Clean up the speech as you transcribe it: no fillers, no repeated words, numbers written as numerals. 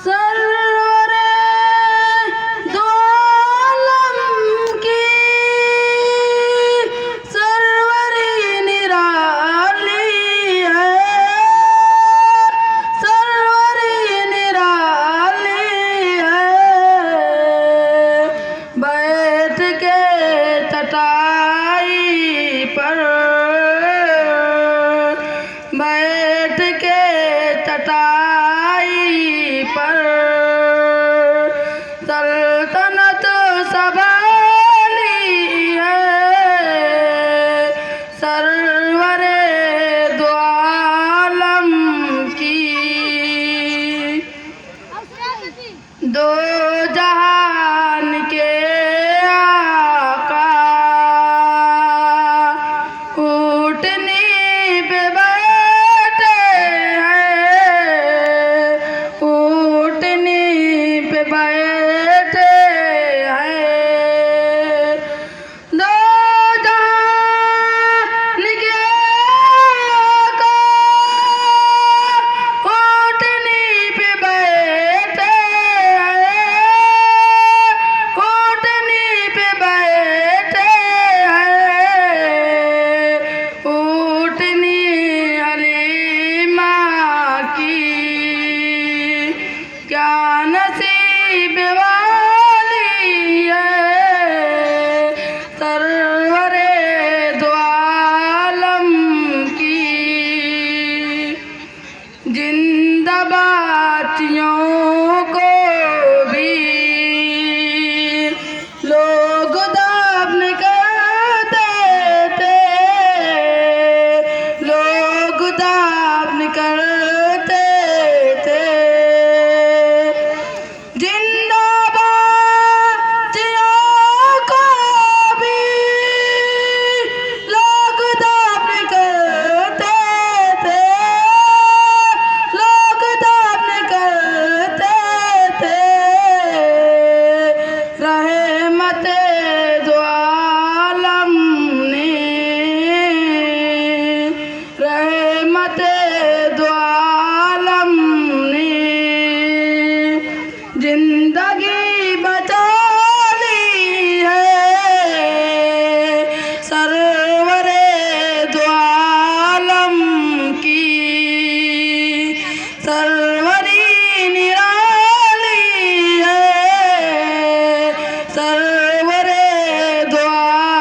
सरवरे दो आलम की सरवरी निराली है, सरवरी निराली है। बैठ के चटाई पर, बैठ के चटाई पर सल्तनत संभाली है, सरवरे दो आलम की। दो जहान के आका ऊँटनी पे बैठे हैं, ऊँटनी पे बैठे हैं। दो जहान के आका ऊँटनी पे बैठे हैं, ऊँटनी पे बैठे हैं। ऊँटनी हलीमा की क्या नसीब वाली है, सरवरे दो आलम की। जिंदाबातियों को भी लोग दफन करते थे, लोग दफन करते थे। जिंदाबातियों को भी लोग दफन करते थे, लोग दफन करते थे। रहमते दो आलम ने, रहमते